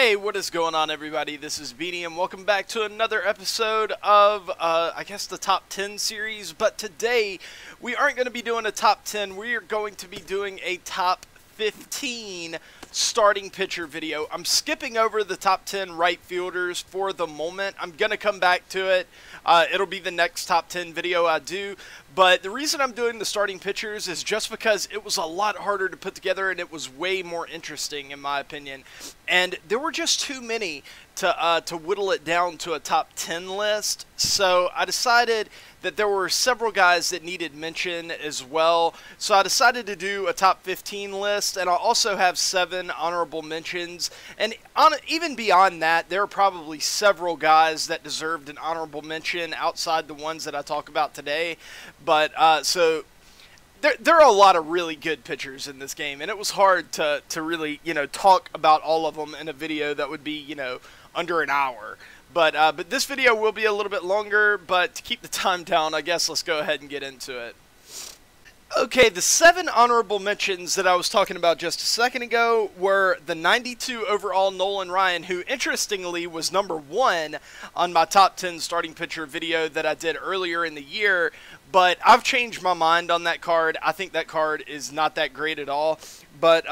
Hey, what is going on, everybody? This is Beanie, and welcome back to another episode of, I guess, the Top 10 series. But today, we aren't going to be doing a Top 10. We are going to be doing a Top 15 starting pitcher video. I'm skipping over the top 10 right fielders for the moment. I'm going to come back to it. It'll be the next top 10 video I do. But the reason I'm doing the starting pitchers is just because it was a lot harder to put together and it was way more interesting in my opinion. And there were just too many to whittle it down to a top 10 list. So I decided that there were several guys that needed mention as well. So I decided to do a top 15 list, and I'll also have 7 honorable mentions. And even beyond that, there are probably several guys that deserved an honorable mention outside the ones that I talk about today. But so there are a lot of really good pitchers in this game, and it was hard to really, talk about all of them in a video that would be, under an hour. But this video will be a little bit longer, but to keep the time down, I guess let's go ahead and get into it. Okay, the 7 honorable mentions that I was talking about just a second ago were the 92 overall Nolan Ryan, who interestingly was number 1 on my top 10 starting pitcher video that I did earlier in the year, but I've changed my mind on that card. I think that card is not that great at all, but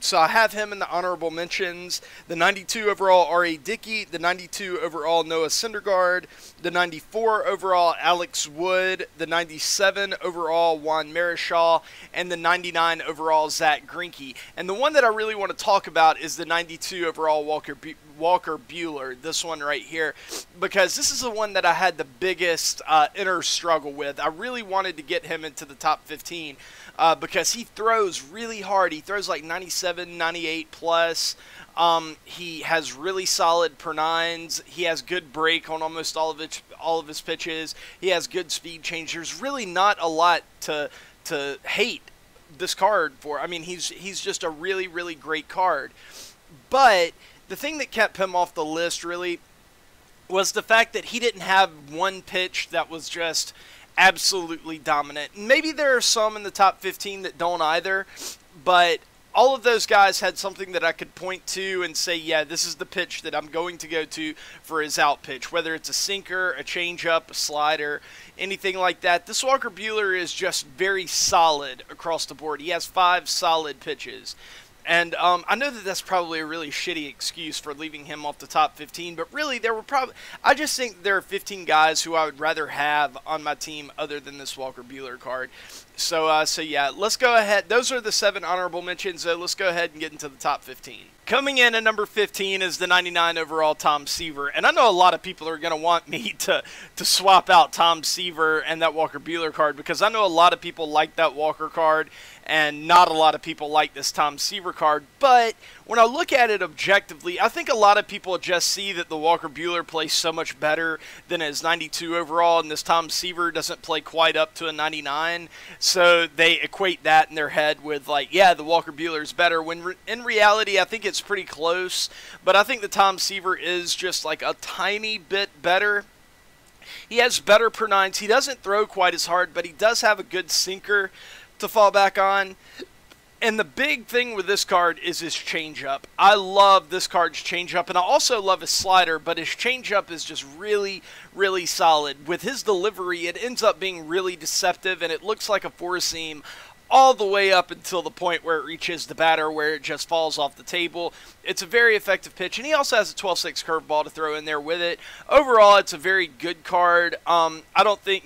so I have him in the honorable mentions. The 92 overall R.A. Dickey, the 92 overall Noah Syndergaard, the 94 overall Alex Wood, the 97 overall Juan Marichal, and the 99 overall Zach Greinke. And the one that I really want to talk about is the 92 overall Walker Buehler, this one right here, because this is the one that I had the biggest inner struggle with. I really wanted to get him into the top 15 because he throws really hard. He throws like 97, 98 plus. He has really solid per nines. He has good break on almost all of his pitches. He has good speed change. There's really not a lot to hate this card for. I mean, he's just a really, really great card. But the thing that kept him off the list really was the fact that he didn't have one pitch that was just absolutely dominant. Maybe there are some in the top 15 that don't either, but all of those guys had something that I could point to and say, yeah, this is the pitch that I'm going to go to for his out pitch, whether it's a sinker, a changeup, a slider, anything like that. This Walker Buehler is just very solid across the board. He has 5 solid pitches. And I know that that's probably a really shitty excuse for leaving him off the top 15, but really I just think there are 15 guys who I would rather have on my team other than this Walker Buehler card. So yeah, let's go ahead. Those are the 7 honorable mentions. So let's go ahead and get into the top 15. Coming in at number 15 is the 99 overall Tom Seaver. And I know a lot of people are going to want me to swap out Tom Seaver and that Walker Buehler card, because I know a lot of people like that Walker card and not a lot of people like this Tom Seaver card. But when I look at it objectively, I think a lot of people just see that the Walker Buehler plays so much better than his 92 overall, and this Tom Seaver doesn't play quite up to a 99. So they equate that in their head with, like, yeah, the Walker Buehler is better, when in reality I think it's pretty close. But I think the Tom Seaver is just like a tiny bit better. He has better per nines. He doesn't throw quite as hard, but he does have a good sinker to fall back on. And the big thing with this card is his changeup. I love this card's changeup, and I also love his slider, but his changeup is just really, really solid. With his delivery, it ends up being really deceptive, and it looks like a four-seam all the way up until the point where it reaches the batter, where it just falls off the table. It's a very effective pitch, and he also has a 12-6 curveball to throw in there with it. Overall, it's a very good card. I don't think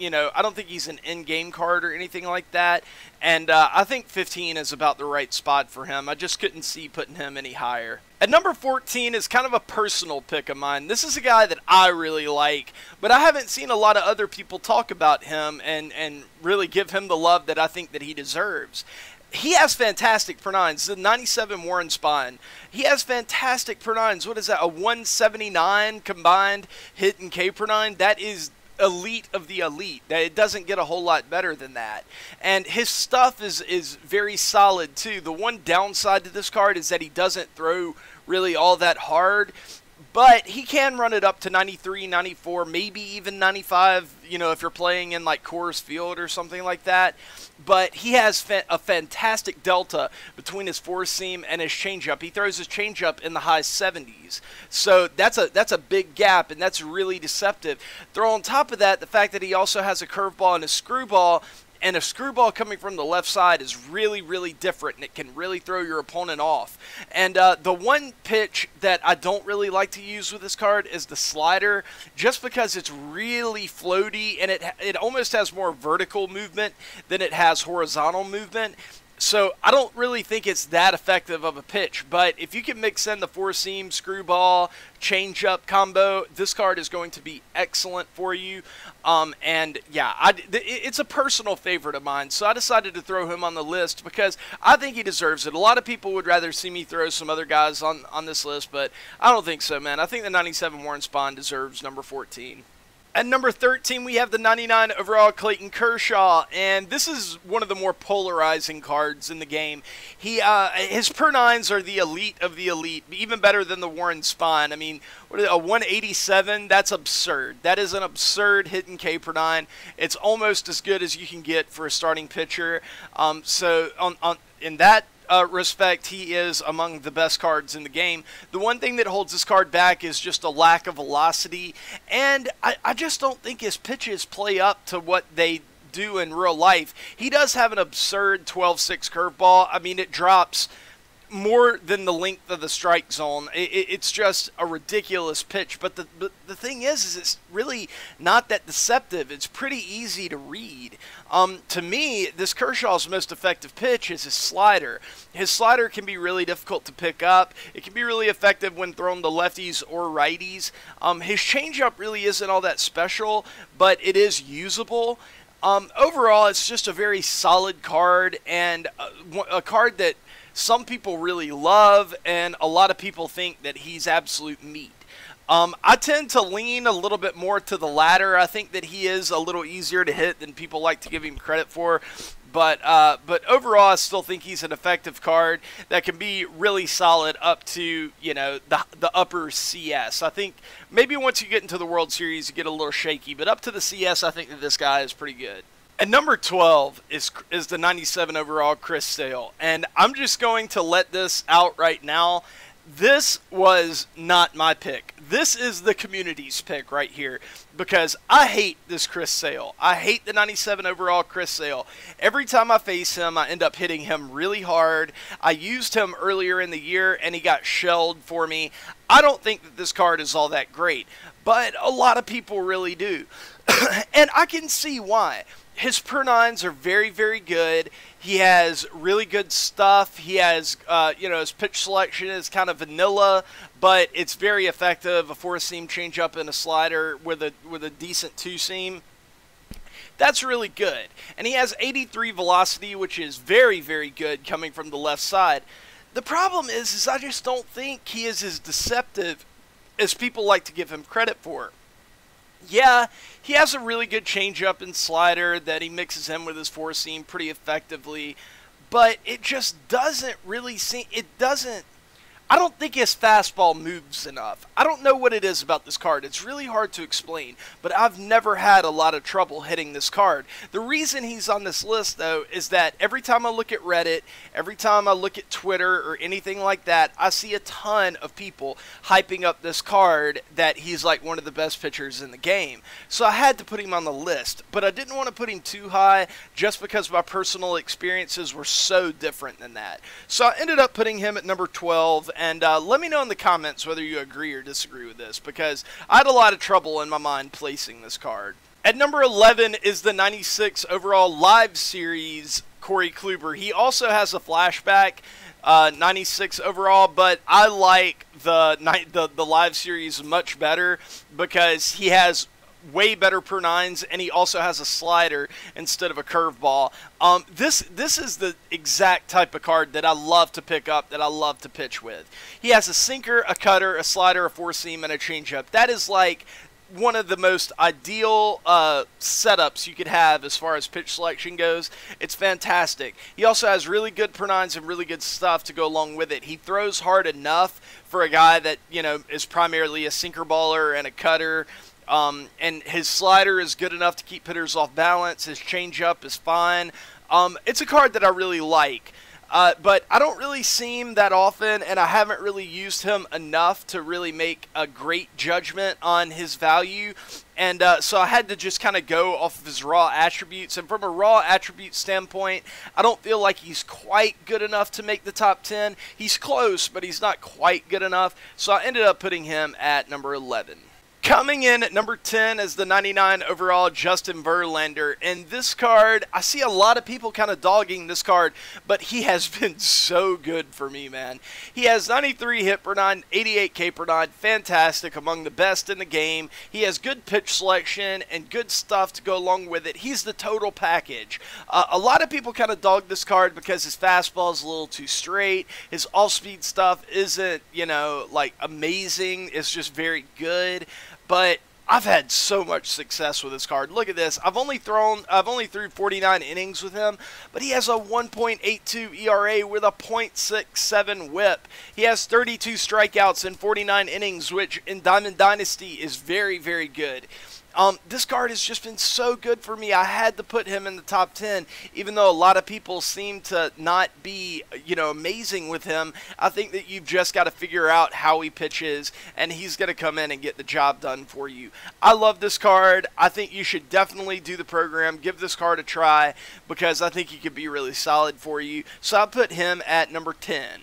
he's an in-game card or anything like that, and I think 15 is about the right spot for him. I just couldn't see putting him any higher. At number 14 is kind of a personal pick of mine. This is a guy that I really like, but I haven't seen a lot of other people talk about him and really give him the love that I think that he deserves. He has fantastic per nines. The 97 Warren Spahn. He has fantastic per nines. What is that? A 179 combined hit and K per nine? That is elite of the elite. It doesn't get a whole lot better than that. And his stuff is very solid too. The one downside to this card is that he doesn't throw really all that hard, but he can run it up to 93, 94, maybe even 95, you know, if you're playing in like Coors Field or something like that. But he has a fantastic delta between his four-seam and his changeup. He throws his changeup in the high 70s. So that's a big gap, and that's really deceptive. Throw on top of that the fact that he also has a curveball and a screwball, and a screwball coming from the left side is really, really different, and it can really throw your opponent off. And the one pitch that I don't really like to use with this card is the slider, just because it's really floaty, and it almost has more vertical movement than it has horizontal movement. So I don't really think it's that effective of a pitch, but if you can mix in the four-seam, screwball, changeup combo, this card is going to be excellent for you. And yeah, it's a personal favorite of mine, so I decided to throw him on the list because I think he deserves it. A lot of people would rather see me throw some other guys on this list, but I don't think so, man. I think the 97 Warren Spahn deserves number 14. At number 13, we have the 99 overall Clayton Kershaw, and this is one of the more polarizing cards in the game. His per nines are the elite of the elite, even better than the Warren Spahn. I mean, a 187, that's absurd. That is an absurd hit and K per nine. It's almost as good as you can get for a starting pitcher. In that respect, he is among the best cards in the game. The one thing that holds this card back is just a lack of velocity, and I just don't think his pitches play up to what they do in real life. He does have an absurd 12-6 curveball. I mean, it drops more than the length of the strike zone. It's just a ridiculous pitch. But the thing is it's really not that deceptive. It's pretty easy to read. To me, this Kershaw's most effective pitch is his slider. His slider can be really difficult to pick up. It can be really effective when thrown to lefties or righties. His changeup really isn't all that special, but it is usable. Overall, it's just a very solid card, and a card that some people really love, and a lot of people think that he's absolute meat. I tend to lean a little bit more to the latter. I think that he is a little easier to hit than people like to give him credit for. But overall, I still think he's an effective card that can be really solid up to, you know, the upper CS. I think maybe once you get into the World Series, you get a little shaky. But up to the CS, I think that this guy is pretty good. And number 12 is the 97 overall Chris Sale. And I'm just going to let this out right now. This was not my pick. This is the community's pick right here because I hate this Chris Sale. I hate the 97 overall Chris Sale. Every time I face him, I end up hitting him really hard. I used him earlier in the year, and he got shelled for me. I don't think that this card is all that great, but a lot of people really do. And I can see why. His per nines are very, very good. He has really good stuff. He has, his pitch selection is kind of vanilla, but it's very effective. A four-seam changeup and a slider with a decent two-seam. That's really good. And he has 83 velocity, which is very, very good coming from the left side. The problem is I just don't think he is as deceptive as people like to give him credit for. Yeah, he has a really good changeup and slider that he mixes in with his four-seam pretty effectively, but it just doesn't really seem, I don't think his fastball moves enough. I don't know what it is about this card. It's really hard to explain, but I've never had a lot of trouble hitting this card. The reason he's on this list, though, is that every time I look at Reddit, every time I look at Twitter or anything like that, I see a ton of people hyping up this card that he's like one of the best pitchers in the game. So I had to put him on the list, but I didn't want to put him too high just because my personal experiences were so different than that. So I ended up putting him at number 12. And let me know in the comments whether you agree or disagree with this, because I had a lot of trouble in my mind placing this card. At number 11 is the 96 overall Live Series Corey Kluber. He also has a flashback, 96 overall, but I like the Live Series much better because he has way better per nines, and he also has a slider instead of a curveball. This is the exact type of card that I love to pick up, that I love to pitch with. He has a sinker, a cutter, a slider, a four-seam, and a changeup. That is like one of the most ideal setups you could have as far as pitch selection goes. It's fantastic. He also has really good per nines and really good stuff to go along with it. He throws hard enough for a guy that, you know, is primarily a sinker baller and a cutter. And his slider is good enough to keep hitters off balance. His changeup is fine. It's a card that I really like. But I don't really see him that often, and I haven't really used him enough to really make a great judgment on his value. And so I had to just kind of go off of his raw attributes. And from a raw attribute standpoint, I don't feel like he's quite good enough to make the top 10. He's close, but he's not quite good enough. So I ended up putting him at number 11. Coming in at number 10 is the 99 overall Justin Verlander. And this card, I see a lot of people kind of dogging this card, but he has been so good for me, man. He has 93 hit per nine, 88 K per nine, fantastic, among the best in the game. He has good pitch selection and good stuff to go along with it. He's the total package. A lot of people kind of dog this card because his fastball is a little too straight. His all-speed stuff isn't, you know, like amazing. It's just very good. But I've had so much success with this card. Look at this. I've only threw 49 innings with him, but he has a 1.82 ERA with a .67 whip. He has 32 strikeouts in 49 innings, which in Diamond Dynasty is very, very good. This card has just been so good for me. I had to put him in the top 10, even though a lot of people seem to not be, you know, amazing with him. I think that you've just got to figure out how he pitches, and he's going to come in and get the job done for you. I love this card. I think you should definitely do the program. Give this card a try, because I think he could be really solid for you. So I put him at number 10.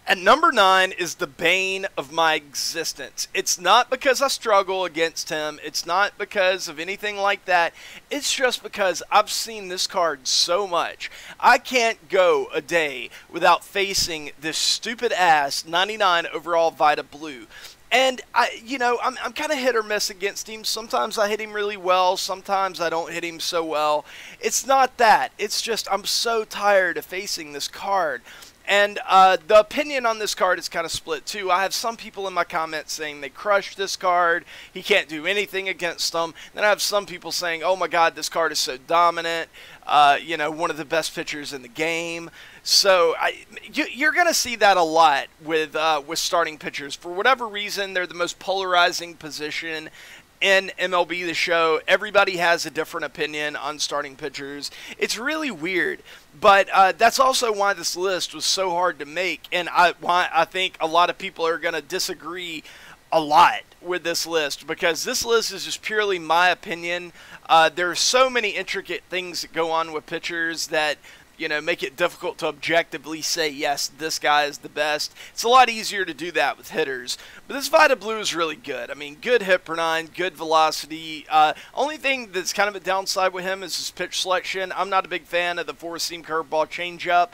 At number 9 is the bane of my existence. It's not because I struggle against him. It's not because of anything like that. It's just because I've seen this card so much. I can't go a day without facing this stupid ass 99 overall Vita Blue. And, I'm kind of hit or miss against him. Sometimes I hit him really well. Sometimes I don't hit him so well. It's not that. It's just I'm so tired of facing this card. And the opinion on this card is kind of split too. I have some people in my comments saying they crushed this card. He can't do anything against them. Then I have some people saying, oh my God, this card is so dominant. One of the best pitchers in the game. So you're going to see that a lot with starting pitchers. For whatever reason, they're the most polarizing position in MLB The Show. Everybody has a different opinion on starting pitchers. It's really weird, but that's also why this list was so hard to make, and why I think a lot of people are going to disagree a lot with this list, because this list is just purely my opinion. There are so many intricate things that go on with pitchers that make it difficult to objectively say, yes, this guy is the best. It's a lot easier to do that with hitters. But this Vita Blue is really good. I mean, good hit per nine, good velocity. Only thing that's kind of a downside with him is his pitch selection. I'm not a big fan of the four-seam curveball changeup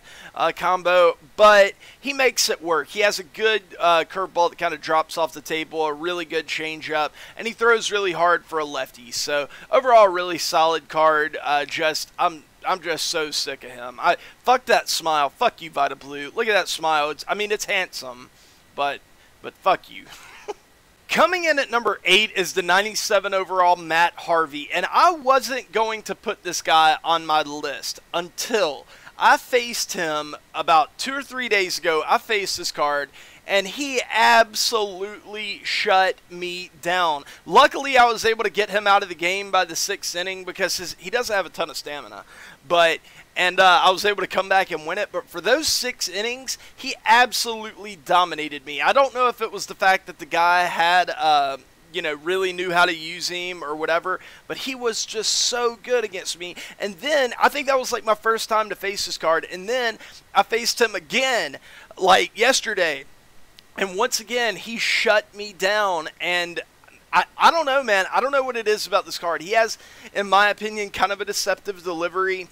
combo, but he makes it work. He has a good curveball that kind of drops off the table, a really good changeup, and he throws really hard for a lefty. So overall, really solid card. I'm just so sick of him. Fuck that smile. Fuck you, Vita Blue. Look at that smile. It's handsome, but fuck you. Coming in at number 8 is the 97 overall Matt Harvey, and I wasn't going to put this guy on my list until I faced him about 2 or 3 days ago. I faced this card, and he absolutely shut me down. Luckily, I was able to get him out of the game by the 6th inning because he doesn't have a ton of stamina. And I was able to come back and win it. But for those 6 innings, he absolutely dominated me. I don't know if it was the fact that the guy had, really knew how to use him or whatever, but he was just so good against me. And then I think that was like my first time to face this card. And then I faced him again, like yesterday. And once again, he shut me down, and I don't know, man. I don't know what it is about this card. He has, in my opinion, kind of a deceptive delivery.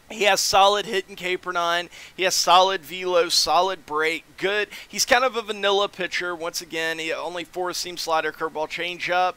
He has solid hit and K per nine. He has solid velo, solid break, good. He's kind of a vanilla pitcher. Once again, he only four-seam slider, curveball, changeup.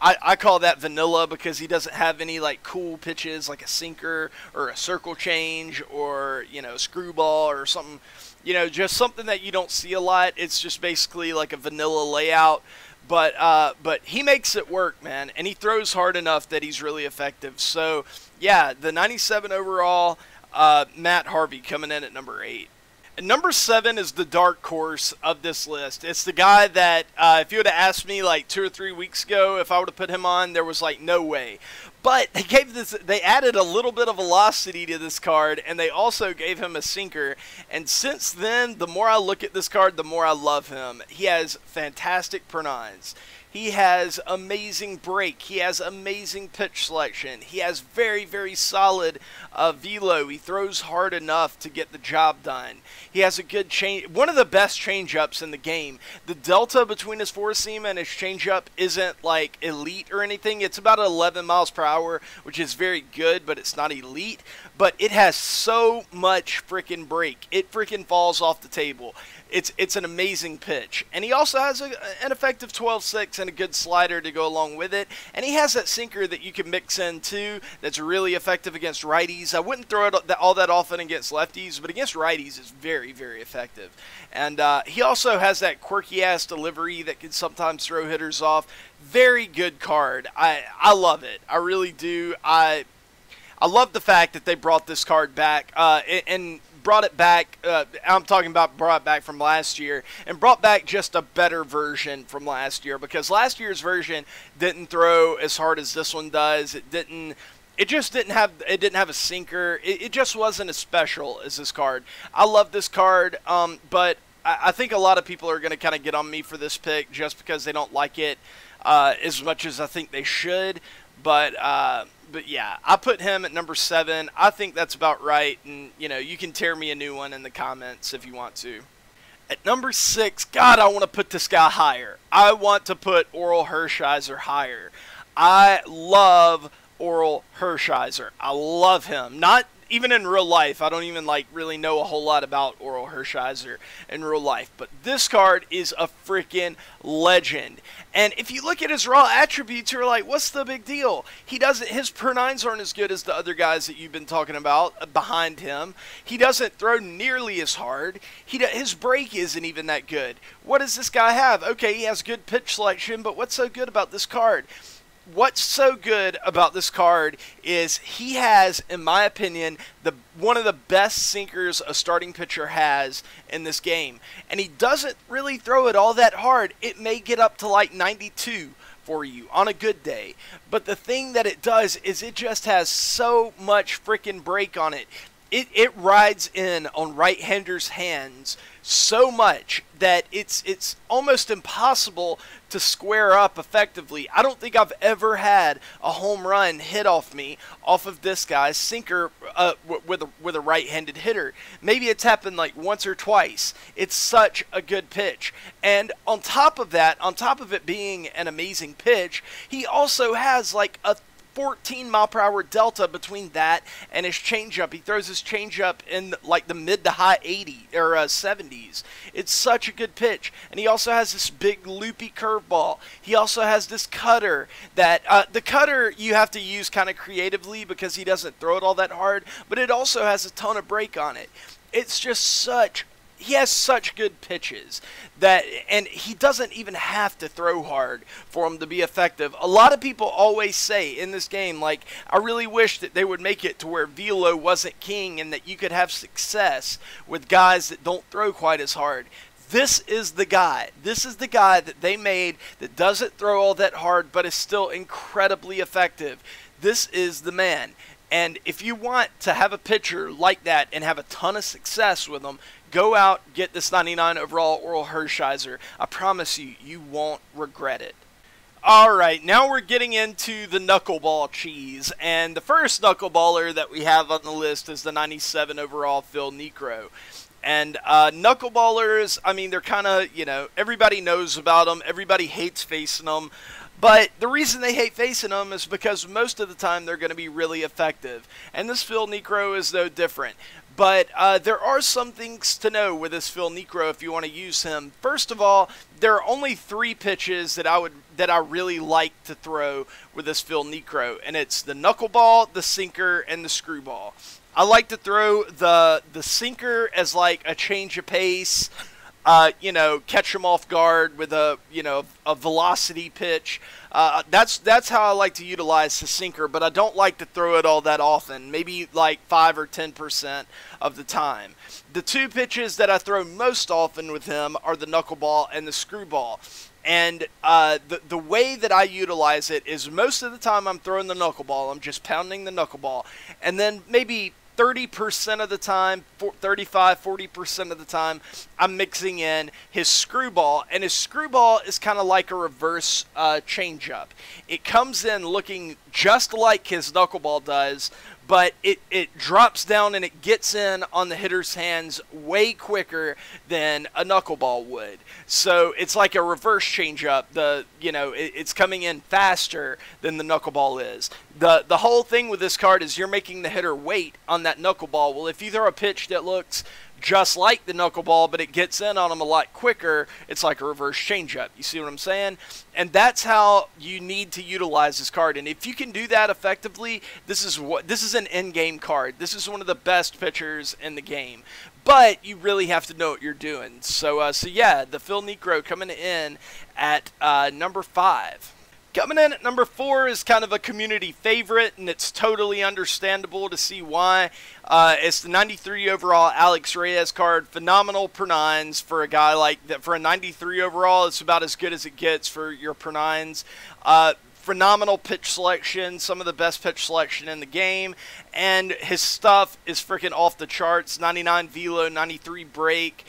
I call that vanilla because he doesn't have any like cool pitches like a sinker or a circle change or a screwball or something. Just something that you don't see a lot. It's just basically like a vanilla layout. But he makes it work, man, and he throws hard enough that he's really effective. So, yeah, the 97 overall, Matt Harvey coming in at number 8. And number 7 is the dark horse of this list. It's the guy that, if you would have asked me like 2 or 3 weeks ago if I would have put him on, there was like no way. But they added a little bit of velocity to this card, and they also gave him a sinker. And since then, the more I look at this card, the more I love him. He has fantastic pronouns. He has amazing break. He has amazing pitch selection. He has very, very solid velo. He throws hard enough to get the job done. He has a good change, one of the best changeups in the game. The delta between his four seam and his changeup isn't like elite or anything. It's about 11 miles per hour, which is very good, but it's not elite. But it has so much freaking break. It freaking falls off the table. It's an amazing pitch. And he also has an effective 12-6 and a good slider to go along with it. And he has that sinker that you can mix in too that's really effective against righties. I wouldn't throw it all that often against lefties, but against righties it's very, very effective. And he also has that quirky-ass delivery that can sometimes throw hitters off. Very good card. I love it. I really do. I love the fact that they brought this card back and brought it back. I'm talking about brought it back from last year and brought back just a better version from last year, because last year's version didn't throw as hard as this one does. It just didn't have a sinker. It just wasn't as special as this card. I love this card, but I think a lot of people are going to kind of get on me for this pick just because they don't like it as much as I think they should. But yeah, I put him at number 7. I think that's about right. And, you know, you can tear me a new one in the comments if you want to. At number 6, God, I want to put this guy higher. I want to put Oral Hershiser higher. I love Oral Hershiser. I love him. Not even in real life. I don't even really know a whole lot about Oral Hershiser in real life. But this card is a freaking legend. And if you look at his raw attributes, you're like, what's the big deal? His per-9s aren't as good as the other guys that you've been talking about behind him. He doesn't throw nearly as hard. His break isn't even that good. What does this guy have? Okay, he has good pitch selection, but what's so good about this card? What's so good about this card is he has, in my opinion, one of the best sinkers a starting pitcher has in this game. And he doesn't really throw it all that hard. It may get up to like 92 for you on a good day. But the thing that it does is it just has so much freaking break on it. It rides in on right-handers' hands so much that it's almost impossible to square up effectively. I don't think I've ever had a home run hit off me off of this guy's sinker with a right-handed hitter. Maybe it's happened like once or twice. It's such a good pitch. And on top of that, on top of it being an amazing pitch, he also has like a 14 mile per hour delta between that and his changeup. He throws his changeup in like the mid to high 80 or 70s. It's such a good pitch. And he also has this big loopy curveball. He also has this cutter that the cutter you have to use kind of creatively because he doesn't throw it all that hard, but it also has a ton of break on it. It's just he has such good pitches and he doesn't even have to throw hard for him to be effective. A lot of people always say in this game, like, I really wish that they would make it to where velo wasn't king and that you could have success with guys that don't throw quite as hard. This is the guy. This is the guy that they made that doesn't throw all that hard but is still incredibly effective. This is the man. And if you want to have a pitcher like that and have a ton of success with them, go out, get this 99 overall Oral Hershiser. I promise you, you won't regret it. Alright, now we're getting into the knuckleball cheese. And the first knuckleballer that we have on the list is the 97 overall Phil Niekro. And knuckleballers, I mean, they're kind of, you know, everybody knows about them. Everybody hates facing them. But the reason they hate facing them is because most of the time they're going to be really effective. And this Phil Niekro is no different. But there are some things to know with this Phil Niekro if you want to use him. First of all, there are only 3 pitches that I really like to throw with this Phil Niekro. And it's the knuckleball, the sinker, and the screwball. I like to throw the sinker as like a change of pace. you know, catch them off guard with a, you know, a velocity pitch. That's how I like to utilize the sinker, but I don't like to throw it all that often, maybe like 5 or 10% of the time. The two pitches that I throw most often with him are the knuckleball and the screwball. And the way that I utilize it is most of the time I'm throwing the knuckleball. I'm just pounding the knuckleball. And then maybe 30% of the time, 35, 40% of the time, I'm mixing in his screwball. And his screwball is kind of like a reverse changeup. It comes in looking just like his knuckleball does, but it drops down and it gets in on the hitter's hands way quicker than a knuckleball would. So it's like a reverse changeup. It's coming in faster than the knuckleball is. The whole thing with this card is you're making the hitter wait on that knuckleball. Well, if you throw a pitch that looks just like the knuckleball, but it gets in on them a lot quicker, it's like a reverse changeup. You see what I'm saying? And that's how you need to utilize this card. And if you can do that effectively, this is an in-game card. This is one of the best pitchers in the game. But you really have to know what you're doing. So yeah, the Phil Niekro coming in at number 5. Coming in at number 4 is kind of a community favorite, and it's totally understandable to see why. It's the 93 overall Alex Reyes card. Phenomenal per-nines for a guy like that. For a 93 overall, it's about as good as it gets for your per-nines. Phenomenal pitch selection, some of the best pitch selection in the game, and his stuff is freaking off the charts. 99 velo, 93 break.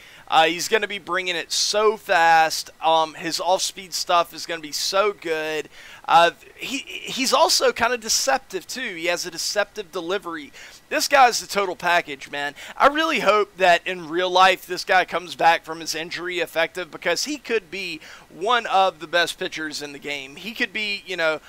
He's going to be bringing it so fast. His off-speed stuff is going to be so good. He's also kind of deceptive, too. He has a deceptive delivery. This guy's the total package, man. I really hope that in real life this guy comes back from his injury effective, because he could be one of the best pitchers in the game. He could be, you know,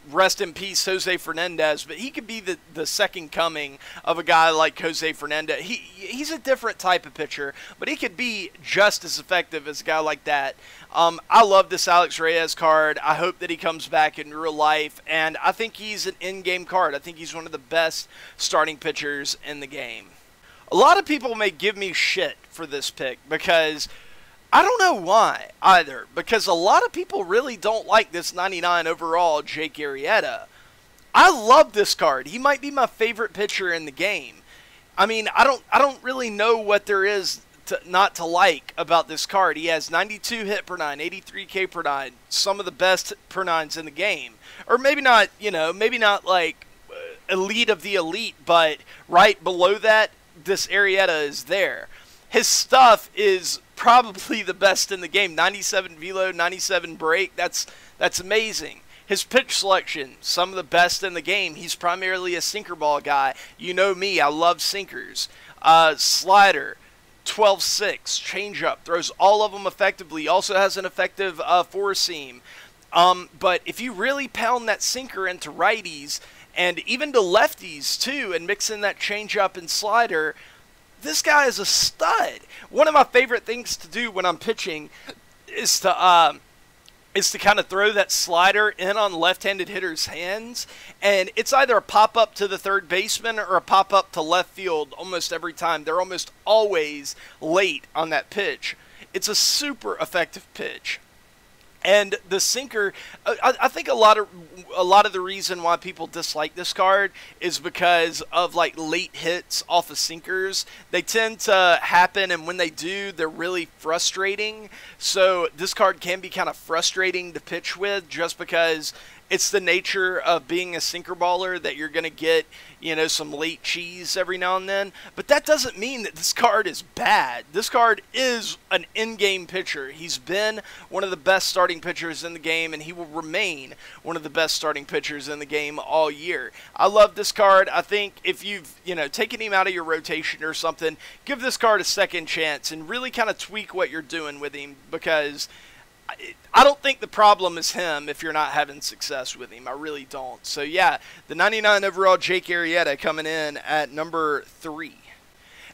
rest in peace, Jose Fernandez, but he could be the second coming of a guy like Jose Fernandez. He's a different type of pitcher, but he could be just as effective as a guy like that. I love this Alex Reyes card. I hope that he comes back in real life, and I think he's an in-game card. I think he's one of the best starting pitchers in the game. A lot of people may give me shit for this pick, because I don't know why either, because a lot of people really don't like this 99 overall Jake Arrieta. I love this card. He might be my favorite pitcher in the game. I mean, I don't really know what there is not to like about this card. He has 92 hit per 9, 83 K per 9, some of the best per 9s in the game. Or maybe not, you know, maybe not like elite of the elite, but right below that, this Arrieta is there. His stuff is probably the best in the game. 97 velo, 97 break. That's amazing. His pitch selection, some of the best in the game. He's primarily a sinker ball guy. You know me, I love sinkers. Slider, 12-6, changeup, throws all of them effectively. Also has an effective four-seam. But if you really pound that sinker into righties, and even to lefties too, and mix in that changeup and slider, this guy is a stud. One of my favorite things to do when I'm pitching is to kind of throw that slider in on left-handed hitters' hands, and it's either a pop-up to the third baseman or a pop-up to left field almost every time. They're almost always late on that pitch. It's a super effective pitch. And the sinker, I think a lot of the reason why people dislike this card is because of like late hits off of sinkers. They tend to happen, and when they do, they're really frustrating. So this card can be kind of frustrating to pitch with, just because it's the nature of being a sinker baller that you're going to get, you know, some late cheese every now and then. But that doesn't mean that this card is bad. This card is an in-game pitcher. He's been one of the best starting pitchers in the game, and he will remain one of the best starting pitchers in the game all year. I love this card. I think if you've, you know, taken him out of your rotation or something, give this card a second chance and really kind of tweak what you're doing with him, because I don't think the problem is him if you're not having success with him. I really don't. So, yeah, the 99 overall Jake Arrieta coming in at number 3.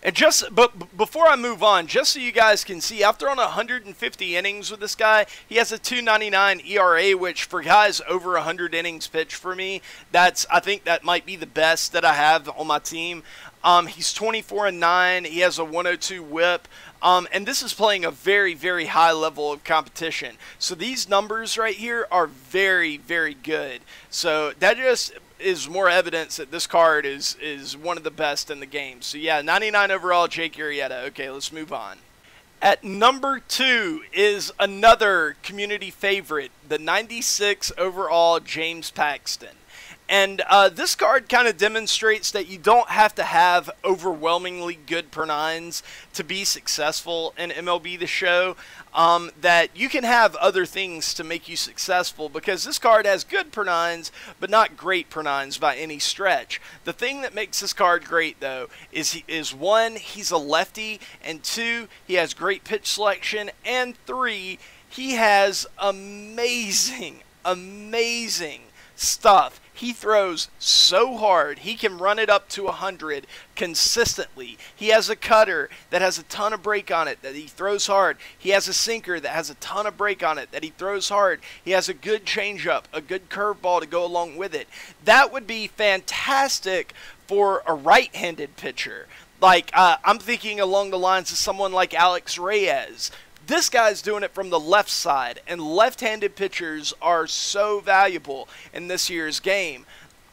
And but before I move on, just so you guys can see, I've thrown 150 innings with this guy. He has a 2.99 ERA, which for guys over 100 innings pitched for me, I think that might be the best that I have on my team. He's 24-9. He has a 102 whip. And this is playing a very, very high level of competition. So these numbers right here are very, very good. So that just is more evidence that this card is one of the best in the game. So yeah, 99 overall, Jake Arrieta. Okay, let's move on. At number 2 is another community favorite, the 96 overall James Paxton. And this card kind of demonstrates that you don't have to have overwhelmingly good per 9s to be successful in MLB The Show. That you can have other things to make you successful, because this card has good per 9s, but not great per 9s by any stretch. The thing that makes this card great, though, is one, he's a lefty, and 2, he has great pitch selection, and 3, he has amazing stuff. He throws so hard, he can run it up to 100 consistently. He has a cutter that has a ton of break on it that he throws hard. He has a sinker that has a ton of break on it that he throws hard. He has a good changeup, a good curveball to go along with it. That would be fantastic for a right-handed pitcher. Like, I'm thinking along the lines of someone like Alex Reyes. This guy's doing it from the left side, and left-handed pitchers are so valuable in this year's game.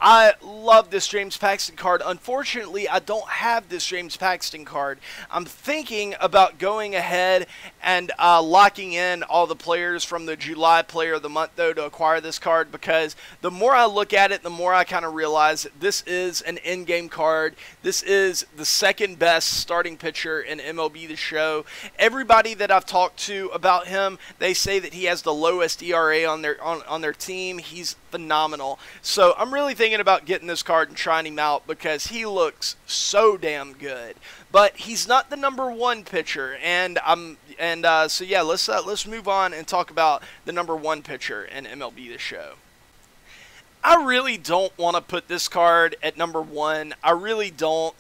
I love this James Paxton card. Unfortunately, I don't have this James Paxton card. I'm thinking about going ahead and locking in all the players from the July Player of the Month, though, to acquire this card, because the more I look at it, the more I kind of realize that this is an in-game card. This is the second best starting pitcher in MLB The Show. Everybody that I've talked to about him, they say that he has the lowest ERA on their team. He's phenomenal. So I'm really thinking about getting this card and trying him out, because he looks so damn good. But he's not the #1 pitcher, so yeah, let's move on and talk about the #1 pitcher in MLB The Show. I really don't want to put this card at #1. I really don't,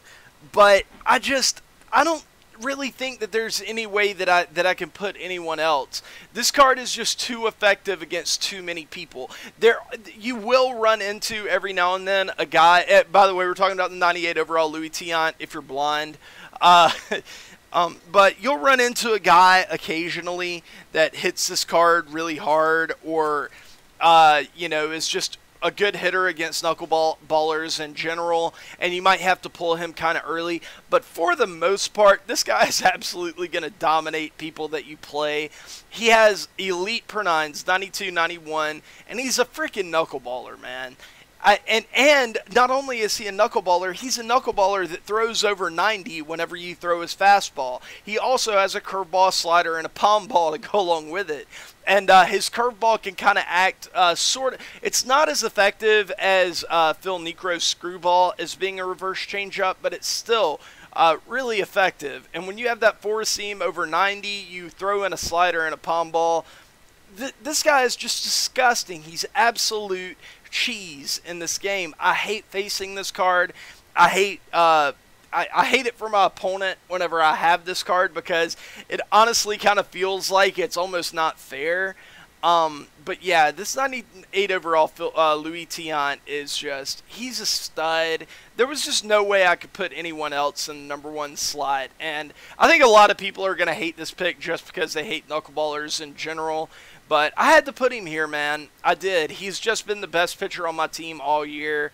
but I don't really think that there's any way that I can put anyone else. This card is just too effective against too many people. You will run into every now and then a guy. By the way, we're talking about the 98 overall Louis Tiant. If you're blind, but you'll run into a guy occasionally that hits this card really hard, or is just a good hitter against knuckleballers in general, and you might have to pull him kind of early. But for the most part, this guy is absolutely going to dominate people that you play. He has elite per 9s, 92, 91, and he's a freaking knuckleballer, man. And not only is he a knuckleballer, he's a knuckleballer that throws over 90 whenever you throw his fastball. He also has a curveball, slider, and a palm ball to go along with it. And his curveball can kind of act it's not as effective as Phil Necro's screwball as being a reverse changeup, but it's still really effective. And when you have that four seam over 90, you throw in a slider and a palm ball. This guy is just disgusting. He's absolute cheese in this game. I hate facing this card. I hate it for my opponent whenever I have this card, because it honestly kind of feels like it's almost not fair. But yeah, this 98 overall Louis Tiant is he's a stud. There was just no way I could put anyone else in the #1 slot. And I think a lot of people are going to hate this pick just because they hate knuckleballers in general. But I had to put him here, man. I did. He's just been the best pitcher on my team all year.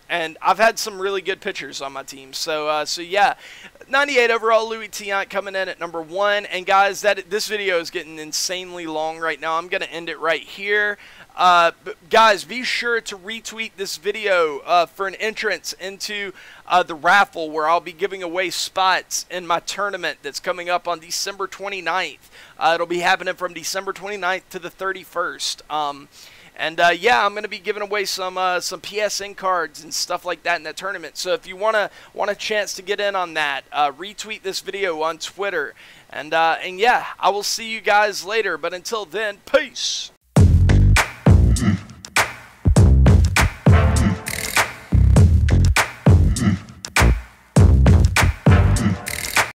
And I've had some really good pitchers on my team. So yeah, 98 overall Louis Tiant coming in at #1. And guys, this video is getting insanely long right now. I'm going to end it right here. But guys, be sure to retweet this video for an entrance into the raffle, where I'll be giving away spots in my tournament that's coming up on December 29th. It'll be happening from December 29th to the 31st. Yeah, I'm going to be giving away some PSN cards and stuff like that in that tournament. So if you want a chance to get in on that, retweet this video on Twitter. And yeah, I will see you guys later. But until then, peace.